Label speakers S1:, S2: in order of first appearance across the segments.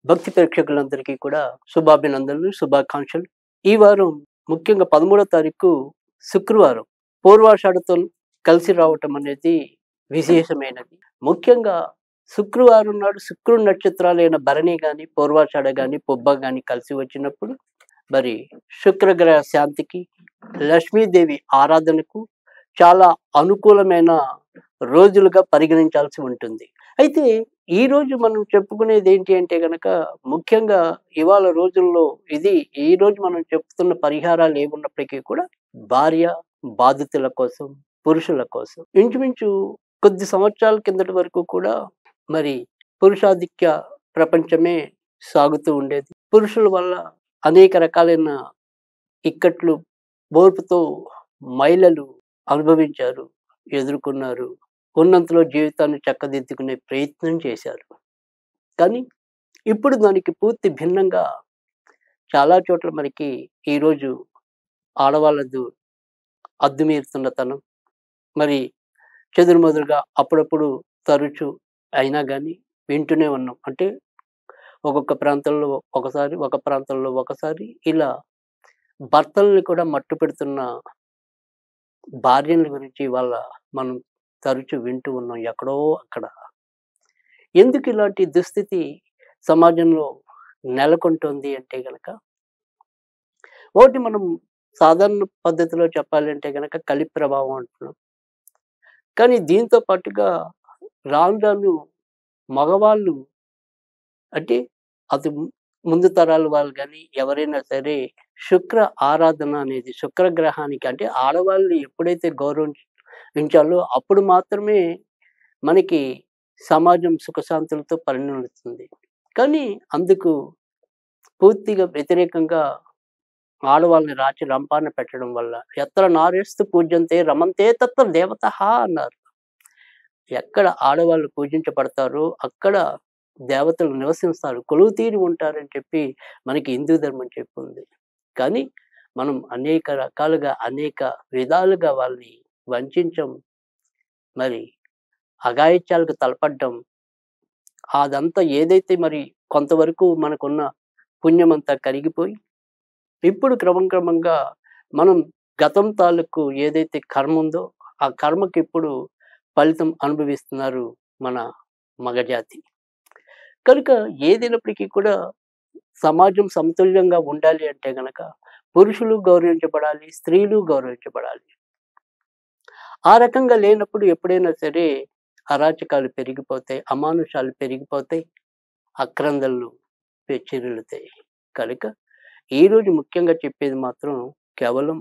S1: భక్తి ప్రేక్షకులందరికీ కూడా శుభాభినందనలు, శుభాకాంక్షలు. ఈ వారం ముఖ్యంగా 13వ తారీఖు శుక్రవారం పూర్వాషాఢతో కలిసి రావటం అనేది విశేషమైనది. ముఖ్యంగా శుక్రవారం నాడు శుక్రుడి నక్షత్రాలైన భరణి గాని, పూర్వాషాఢ గాని, పుబ్బ గాని కలిసి వచ్చినప్పుడు మరి శుక్రగ్రహ శాంతికి, లక్ష్మీదేవి ఆరాధనకు చాలా అనుకూలమైన రోజులుగా పరిగణించాల్సి ఉంటుంది. అయితే ఈరోజు మనం చెప్పుకునేది ఏంటి అంటే గనక ముఖ్యంగా ఇవాళ రోజుల్లో ఈరోజు మనం చెప్తున్న పరిహారాలు ఏమున్నప్పటికీ కూడా భార్య బాధితుల కోసం, పురుషుల కోసం. ఇంచుమించు కొద్ది సంవత్సరాల కిందటి వరకు కూడా మరి పురుషాధిక్య ప్రపంచమే సాగుతూ ఉండేది. పురుషుల వల్ల అనేక రకాలైన ఇక్కట్లు, ఓర్పుతో మహిళలు అనుభవించారు, ఎదుర్కొన్నారు. ఉన్నంతలో జీవితాన్ని చక్కదిద్దుకునే ప్రయత్నం చేశారు. కానీ ఇప్పుడు దానికి పూర్తి భిన్నంగా చాలా చోట్ల మనకి ఈరోజు ఆడవాళ్ళదు అద్దుమీరుతున్నతనం, మరి చెదురుమదురుగా అప్పుడప్పుడు తరచు అయినా గానీ వింటూనే ఉన్నాం. అంటే ఒక్కొక్క ప్రాంతంలో ఒకసారి, ఒక ప్రాంతంలో ఒకసారి ఇలా భర్తల్ని కూడా మట్టుపెడుతున్న భార్యల గురించి ఇవాళ మనం తరచు వింటూ ఉన్నాం ఎక్కడో అక్కడ. ఎందుకు ఇలాంటి దుస్థితి సమాజంలో నెలకొంటోంది అంటే గనక, ఒకటి మనం సాధారణ పద్ధతిలో చెప్పాలంటే గనక కలి ప్రభావం అంటున్నాం. కానీ దీంతో పాటుగా రాను రాను మగవాళ్ళు అంటే అటు ముందు తరాల వాళ్ళు గాని ఎవరైనా సరే శుక్ర ఆరాధన అనేది శుక్రగ్రహానికి అంటే ఆడవాళ్ళని ఎప్పుడైతే గౌరవించాలో అప్పుడు మాత్రమే మనకి సమాజం సుఖశాంతులతో పరిణమిస్తుంది. కానీ అందుకు పూర్తిగా వ్యతిరేకంగా ఆడవాళ్ళని రాచి రంపాన పెట్టడం వల్ల ఎత్ర నార్యస్తు పూజ్యంతే రమంతే తత్ర దేవతః అన్నారు. ఎక్కడ ఆడవాళ్ళు పూజించబడతారో అక్కడ దేవతలు నివసిస్తారు, కొలువు తీరి ఉంటారని చెప్పి మనకి హిందూ ధర్మం చెప్తుంది. కానీ మనం అనేక రకాలుగా, అనేక విధాలుగా వాళ్ళని వంచించం, మరి అఘాయిత్యాలకు తలపడ్డం. అదంతా ఏదైతే మరి కొంతవరకు మనకున్న పుణ్యమంతా కరిగిపోయి, ఇప్పుడు క్రమంగా మనం గతం తాలూకు ఏదైతే కర్మ ఉందో, ఆ కర్మకి ఇప్పుడు ఫలితం అనుభవిస్తున్నారు మన మగజాతి. కనుక ఏదైనప్పటికీ కూడా సమాజం సమతుల్యంగా ఉండాలి అంటే గనక పురుషులు గౌరవించబడాలి, స్త్రీలు గౌరవించబడాలి. ఆ రకంగా లేనప్పుడు ఎప్పుడైనా సరే అరాచకాలు పెరిగిపోతాయి, అమానుషాలు పెరిగిపోతాయి, అక్రందనలు పెచ్చిరిల్లుతాయి. కనుక ఈరోజు ముఖ్యంగా చెప్పేది మాత్రం కేవలం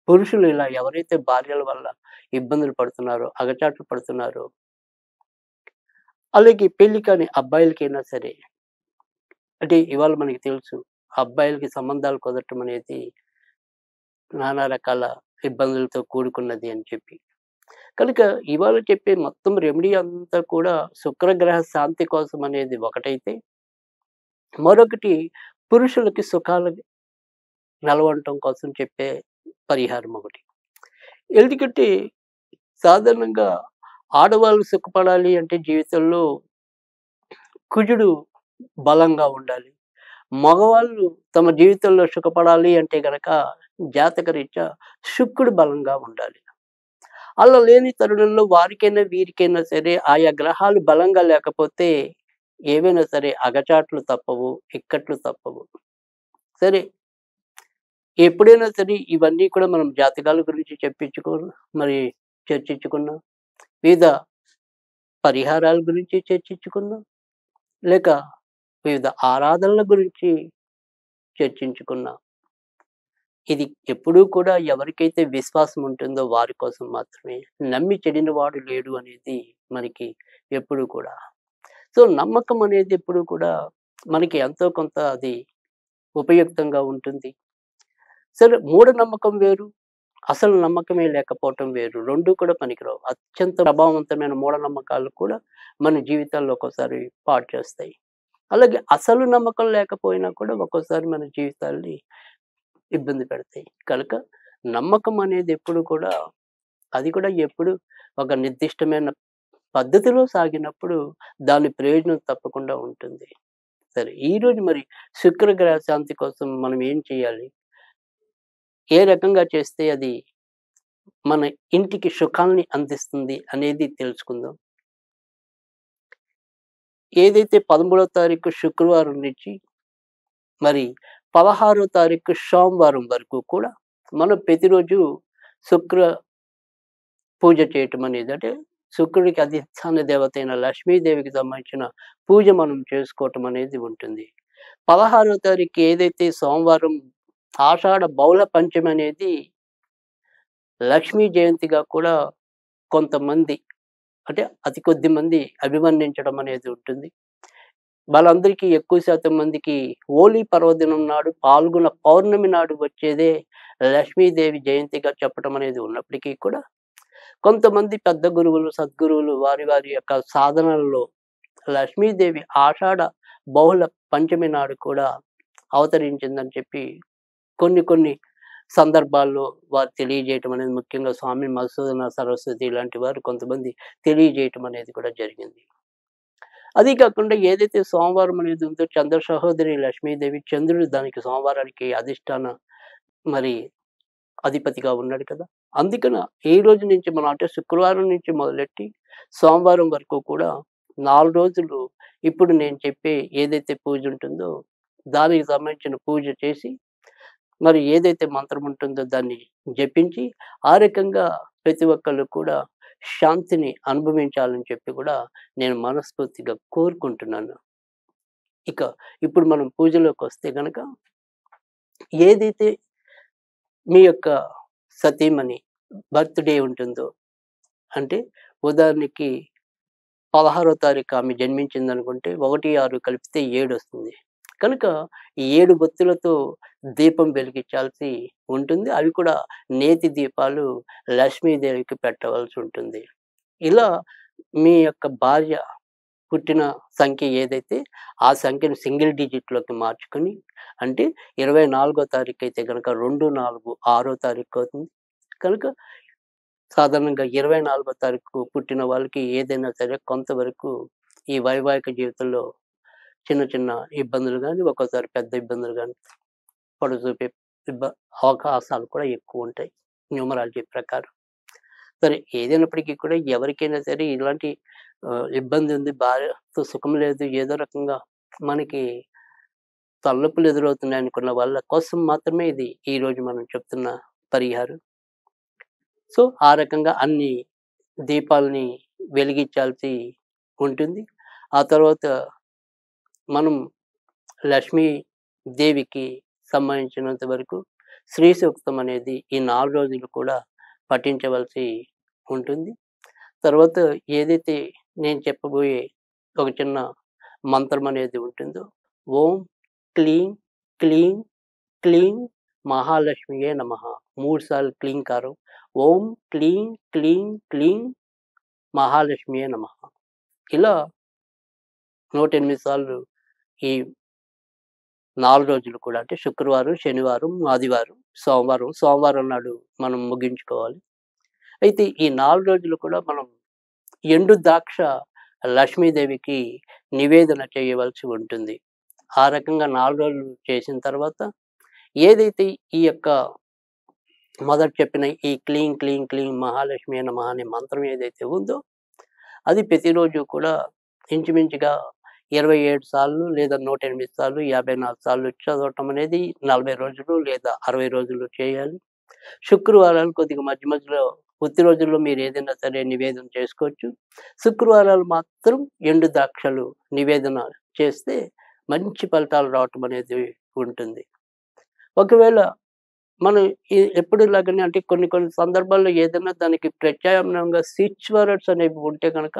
S1: పురుషులు ఇలా ఎవరైతే భార్యల వల్ల ఇబ్బందులు పడుతున్నారో, అగచాట్లు పడుతున్నారో, అలాగే పెళ్లి కాని అబ్బాయిలకైనా సరే, అంటే ఇవాళ మనకి తెలుసు అబ్బాయిలకి సంబంధాలు కుదరటం అనేది నానా రకాల ఇబ్బందులతో కూడుకున్నది అని చెప్పి. కనుక ఇవాళ చెప్పే మొత్తం రెమెడీ అంతా కూడా శుక్రగ్రహ శాంతి కోసం అనేది ఒకటైతే, మరొకటి పురుషులకి సుఖాలు నెలవంటం కోసం చెప్పే పరిహారం ఒకటి. ఎందుకంటే సాధారణంగా ఆడవాళ్ళు సుఖపడాలి అంటే జీవితంలో కుజుడు బలంగా ఉండాలి. మగవాళ్ళు తమ జీవితంలో సుఖపడాలి అంటే గనక జాతకరీత్యా శుక్రుడు బలంగా ఉండాలి. అలా లేని తరుణంలో వారికైనా, వీరికైనా సరే ఆయా గ్రహాలు బలంగా లేకపోతే ఏవైనా సరే అగచాట్లు తప్పవు, ఇక్కట్లు తప్పవు. సరే, ఎప్పుడైనా సరే ఇవన్నీ కూడా మనం జాతకాల గురించి మరి చర్చించుకున్నాం. వివిధ పరిహారాల గురించి చర్చించుకున్నాం. లేక వివిధ ఆరాధనల గురించి చర్చించుకున్నాం. ఇది ఎప్పుడూ కూడా ఎవరికైతే విశ్వాసం ఉంటుందో వారి కోసం మాత్రమే. నమ్మి చెడినవాడు లేడు అనేది మనకి ఎప్పుడూ కూడా. సో, నమ్మకం అనేది ఎప్పుడూ కూడా మనకి ఎంతో కొంత అది ఉపయుక్తంగా ఉంటుంది. సరే, మూఢనమ్మకం వేరు, అసలు నమ్మకమే లేకపోవటం వేరు. 2 కూడా పనికిరావు. అత్యంత ప్రభావవంతమైన మూఢనమ్మకాలు కూడా మన జీవితాల్లో ఒక్కోసారి పాడు చేస్తాయి. అలాగే అసలు నమ్మకం లేకపోయినా కూడా ఒక్కోసారి మన జీవితాల్ని ఇబ్బంది పెడతాయి. కనుక నమ్మకం అనేది ఎప్పుడు కూడా అది కూడా ఎప్పుడు ఒక నిర్దిష్టమైన పద్ధతిలో సాగినప్పుడు దాని ప్రయోజనం తప్పకుండా ఉంటుంది. సరే ఈరోజు మరి శుక్రగ్రహ శాంతి కోసం మనం ఏం చేయాలి? ఏ రకంగా చేస్తే అది మన ఇంటికి సుఖాల్ని అందిస్తుంది అనేది తెలుసుకుందాం. ఏదైతే 13వ తారీఖు శుక్రవారం నుంచి మరి 16వ తారీఖు సోమవారం వరకు కూడా మనం ప్రతిరోజు శుక్ర పూజ చేయటం అనేది అంటే శుక్రుడికి అధిష్టాన దేవత అయిన లక్ష్మీదేవికి సంబంధించిన పూజ మనం చేసుకోవటం అనేది ఉంటుంది. 16వ తారీఖు ఏదైతే సోమవారం ఆషాఢ బహుళ పంచమి అనేది లక్ష్మీ జయంతిగా కూడా కొంతమంది అంటే అతి కొద్ది మంది అభివర్ణించడం అనేది ఉంటుంది. వాళ్ళందరికీ ఎక్కువ శాతం మందికి హోలీ పర్వదినం నాడు పాల్గొన పౌర్ణమి నాడు వచ్చేదే లక్ష్మీదేవి జయంతిగా చెప్పడం అనేది ఉన్నప్పటికీ కూడా కొంతమంది పెద్ద గురువులు, సద్గురువులు వారి వారి యొక్క సాధనలలో లక్ష్మీదేవి ఆషాఢ బహుళ పంచమి నాడు కూడా అవతరించిందని చెప్పి కొన్ని కొన్ని సందర్భాల్లో వారు తెలియజేయటం అనేది ముఖ్యంగా స్వామి మధుసూదన సరస్వతి ఇలాంటి వారు కొంతమంది తెలియజేయటం అనేది కూడా జరిగింది. అదీ కాకుండా ఏదైతే సోమవారం అనేది ఉందో చంద్ర సహోదరి లక్ష్మీదేవి చంద్రుడు దానికి సోమవారానికి అధిష్టాన మరి అధిపతిగా ఉన్నాడు కదా! అందుకన ఈ రోజు నుంచి మనం అంటే శుక్రవారం నుంచి మొదలెట్టి సోమవారం వరకు కూడా 4 రోజులు ఇప్పుడు నేను చెప్పే ఏదైతే పూజ ఉంటుందో దానికి సంబంధించిన పూజ చేసి మరి ఏదైతే మంత్రం ఉంటుందో దాన్ని జపించి ఆ రకంగా ప్రతి ఒక్కళ్ళు కూడా శాంతిని అనుభవించాలని చెప్పి కూడా నేను మనస్ఫూర్తిగా కోరుకుంటున్నాను. ఇక ఇప్పుడు మనం పూజలోకొస్తే గనక ఏదైతే మీ యొక్క సతీమణి బర్త్‌డే ఉంటుందో అంటే ఉదాహరణకి 16వ తారీఖు ఆమె జన్మించిందనుకుంటే 1, 6 కలిపితే 7 వస్తుంది. కనుక ఈ 7 బొత్తులతో దీపం వెలిగించాల్సి ఉంటుంది. అవి కూడా నేతి దీపాలు లక్ష్మీదేవికి పెట్టవలసి ఉంటుంది. ఇలా మీ యొక్క భార్య పుట్టిన సంఖ్య ఏదైతే ఆ సంఖ్యను సింగిల్ డిజిట్‌లోకి మార్చుకొని అంటే 24వ తారీఖు అయితే గనక 2, 4, 6 తారీఖు అవుతుంది. కనుక సాధారణంగా 24వ తారీఖు పుట్టిన వాళ్ళకి ఏదైనా సరే కొంతవరకు ఈ వైవాహిక జీవితంలో చిన్న చిన్న ఇబ్బందులు గాని, ఒక్కోసారి పెద్ద ఇబ్బందులు గాని పొడసూపే ఇబ్బ అవకాశాలు కూడా ఎక్కువుంటాయి న్యూమరాలజీ ప్రకారం. సరే ఏదైనప్పటికీ కూడా ఎవరికైనా సరే ఇలాంటి ఇబ్బంది ఉంది, భార్యతో సుఖం లేదు, ఏదో రకంగా మనకి తలనొప్పులు ఎదురవుతున్నాయి అనుకున్న వాళ్ళ కోసం మాత్రమే ఇది ఈరోజు మనం చెప్తున్న పరిహారం. సో, ఆ రకంగా అన్ని దీపాలని వెలిగించాల్సి ఉంటుంది. ఆ తర్వాత మనం లక్ష్మీ దేవికి సంబంధించినంత వరకు శ్రీ సూక్తం అనేది ఈ 4 రోజులు కూడా పఠించవలసి ఉంటుంది. తర్వాత ఏదైతే నేను చెప్పబోయే ఒక చిన్న మంత్రం అనేది ఉంటుందో ఓం క్లీం క్లీం క్లీం మహాలక్ష్మియే నమః 3 సార్లు క్లీంకారం. ఓం క్లీం క్లీం క్లీం మహాలక్ష్మియే నమః. ఇలా 108 సార్లు ఈ 4 రోజులు కూడా అంటే శుక్రవారం, శనివారం, ఆదివారం, సోమవారం నాడు మనం ముగించుకోవాలి. అయితే ఈ 4 రోజులు కూడా మనం ఎండు ద్రాక్ష లక్ష్మీదేవికి నివేదన చేయవలసి ఉంటుంది. ఆ రకంగా 4 రోజులు చేసిన తర్వాత ఏదైతే ఈ యొక్క మొదట చెప్పిన ఈ క్లీం క్లీం క్లీం మహాలక్ష్మియే నమః అనే మంత్రం ఏదైతే ఉందో అది ప్రతిరోజు కూడా ఇంచుమించుగా 27 సార్లు లేదా 108 సార్లు, 54 సార్లు చదవటం అనేది 40 రోజులు లేదా 60 రోజులు చేయాలి. శుక్రవారాలు కొద్దిగా మధ్య మధ్యలో ఉత్తి రోజుల్లో మీరు ఏదైనా సరే నివేదన చేసుకోవచ్చు. శుక్రవారాలు మాత్రం ఎండు ద్రాక్షలు నివేదన చేస్తే మంచి ఫలితాలు రావటం అనేది ఉంటుంది. ఒకవేళ మనం ఎప్పుడులాగానే అంటే కొన్ని కొన్ని సందర్భాల్లో ఏదైనా దానికి ప్రత్యామ్నాయంగా స్విచ్ వర్డ్స్ అనేవి ఉంటే గనక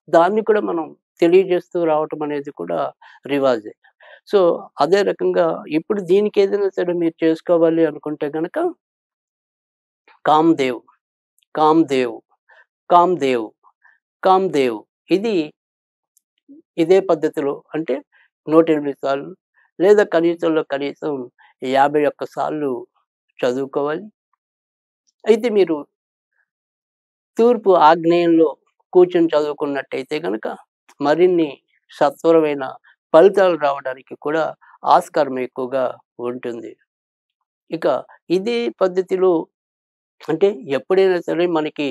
S1: దాన్ని కూడా మనం తెలియజేస్తూ రావటం అనేది కూడా రివాజే. సో, అదే రకంగా ఇప్పుడు దీనికి ఏదైనా సరే మీరు చేసుకోవాలి అనుకుంటే గనక కామ్‌దేవ్, కామ్‌దేవ్, కామ్‌దేవ్, కామ్‌దేవ్ ఇది ఇదే పద్ధతిలో అంటే 108 సార్లు లేదా కనీసంలో కనీసం 51 సార్లు చదువుకోవాలి. అయితే మీరు తూర్పు ఆగ్నేయంలో కూర్చొని చదువుకున్నట్టయితే గనక మరిన్ని సత్వరమైన ఫలితాలు రావడానికి కూడా ఆస్కారం ఎక్కువగా ఉంటుంది. ఇక ఇదే పద్ధతిలో అంటే ఎప్పుడైనా సరే మనకి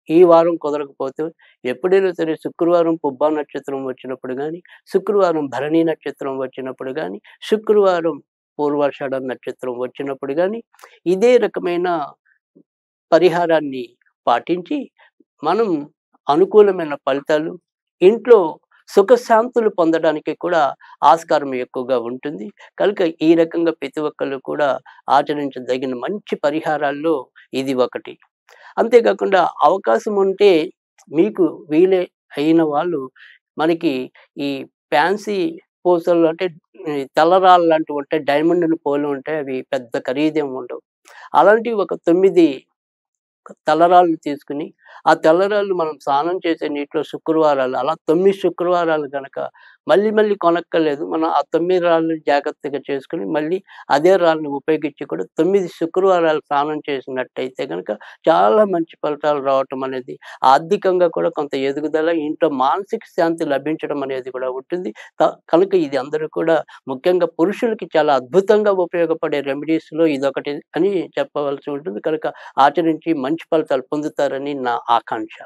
S1: ఈ వారం కుదరకపోతే ఎప్పుడైనా సరే శుక్రవారం పుబ్బా నక్షత్రం వచ్చినప్పుడు గానీ, శుక్రవారం భరణి నక్షత్రం వచ్చినప్పుడు గానీ, శుక్రవారం పూర్వాషాఢ నక్షత్రం వచ్చినప్పుడు గానీ, ఇదే రకమైన పరిహారాన్ని పాటించి మనం అనుకూలమైన ఫలితాలు, ఇంట్లో సుఖశాంతులు పొందడానికి కూడా ఆస్కారం ఎక్కువగా ఉంటుంది. కనుక ఈ రకంగా ప్రతి ఒక్కళ్ళు కూడా ఆచరించదగిన మంచి పరిహారాల్లో ఇది ఒకటి. అంతేకాకుండా అవకాశం ఉంటే మీకు వీలే అయిన వాళ్ళు మనకి ఈ ఫ్యాన్సీ పూసలు అంటే ఈ తెల్లరాళ్ళు లాంటివి ఉంటాయి. డైమండ్‌ని పోలి ఉంటాయి. అవి పెద్ద ఖరీదేమి ఉండవు. అలాంటివి ఒక 9 తెల్లరాళ్ళు తీసుకొని, ఆ తెల్లరాళ్ళు మనం స్నానం చేసే నీటిలో శుక్రవారాలు అలా 9 శుక్రవారాలు గనక మళ్ళీ మళ్ళీ కొనక్కర్లేదు. మనం ఆ 9 రాళ్ళు జాగ్రత్తగా చేసుకొని, మళ్ళీ అదే రాళ్ళని ఉపయోగించి కూడా 9 శుక్రవారాలు స్నానం చేసినట్టయితే గనక చాలా మంచి ఫలితాలు రావటం అనేది, ఆర్థికంగా కూడా కొంత ఎదుగుదల, ఇంట్లో మానసిక శాంతి లభించడం అనేది కూడా ఉంటుంది. కనుక ఇది అందరూ కూడా ముఖ్యంగా పురుషులకి చాలా అద్భుతంగా ఉపయోగపడే రెమెడీస్‌లో ఇదొకటి అని చెప్పవలసి ఉంటుంది. కనుక ఆచరించి మంచి ఫలితాలు పొందుతారని నా ఆకాంక్ష.